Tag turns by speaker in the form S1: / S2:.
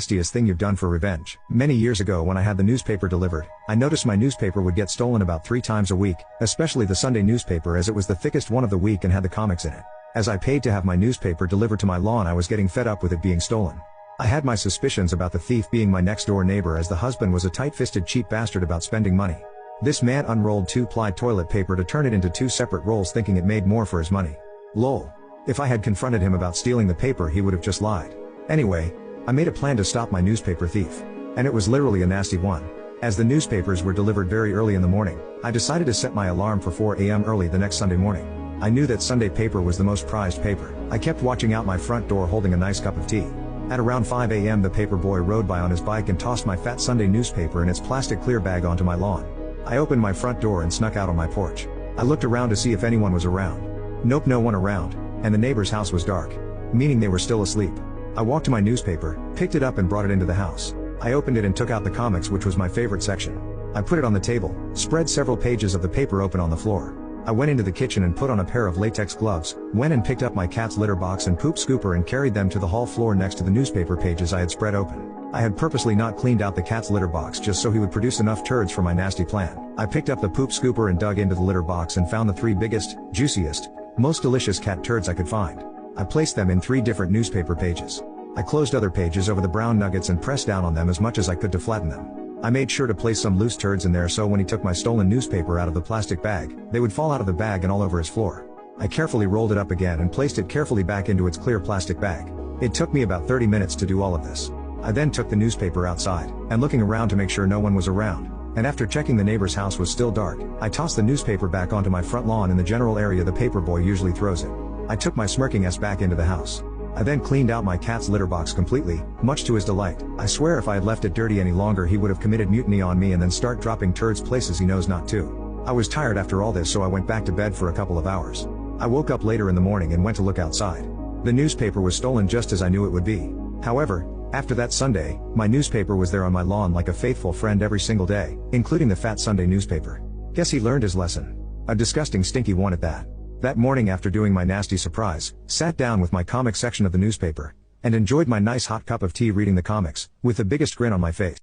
S1: Nastiest thing you've done for revenge. Many years ago when I had the newspaper delivered, I noticed my newspaper would get stolen about 3 times a week, especially the Sunday newspaper as it was the thickest one of the week and had the comics in it. As I paid to have my newspaper delivered to my lawn, I was getting fed up with it being stolen. I had my suspicions about the thief being my next door neighbor, as the husband was a tight-fisted cheap bastard about spending money. This man unrolled 2-ply toilet paper to turn it into 2 separate rolls, thinking it made more for his money. Lol. If I had confronted him about stealing the paper, he would have just lied. Anyway, I made a plan to stop my newspaper thief. And it was literally a nasty one. As the newspapers were delivered very early in the morning, I decided to set my alarm for 4 a.m. early the next Sunday morning. I knew that Sunday paper was the most prized paper. I kept watching out my front door holding a nice cup of tea. At around 5 a.m. the paper boy rode by on his bike and tossed my fat Sunday newspaper in its plastic clear bag onto my lawn. I opened my front door and snuck out on my porch. I looked around to see if anyone was around. Nope, no one around, and the neighbor's house was dark, meaning they were still asleep. I walked to my newspaper, picked it up and brought it into the house. I opened it and took out the comics, which was my favorite section. I put it on the table, spread several pages of the paper open on the floor. I went into the kitchen and put on a pair of latex gloves, went and picked up my cat's litter box and poop scooper and carried them to the hall floor next to the newspaper pages I had spread open. I had purposely not cleaned out the cat's litter box just so he would produce enough turds for my nasty plan. I picked up the poop scooper and dug into the litter box and found the 3 biggest, juiciest, most delicious cat turds I could find. I placed them in 3 different newspaper pages. I closed other pages over the brown nuggets and pressed down on them as much as I could to flatten them. I made sure to place some loose turds in there so when he took my stolen newspaper out of the plastic bag, they would fall out of the bag and all over his floor. I carefully rolled it up again and placed it carefully back into its clear plastic bag. It took me about 30 minutes to do all of this. I then took the newspaper outside, and looking around to make sure no one was around, and after checking the neighbor's house was still dark, I tossed the newspaper back onto my front lawn in the general area the paper boy usually throws it. I took my smirking ass back into the house. I then cleaned out my cat's litter box completely, much to his delight. I swear if I had left it dirty any longer he would have committed mutiny on me and then start dropping turds places he knows not to. I was tired after all this, so I went back to bed for a couple of hours. I woke up later in the morning and went to look outside. The newspaper was stolen just as I knew it would be. However, after that Sunday, my newspaper was there on my lawn like a faithful friend every single day, including the fat Sunday newspaper. Guess he learned his lesson. A disgusting stinky one at that. That morning, after doing my nasty surprise, sat down with my comic section of the newspaper, and enjoyed my nice hot cup of tea reading the comics, with the biggest grin on my face.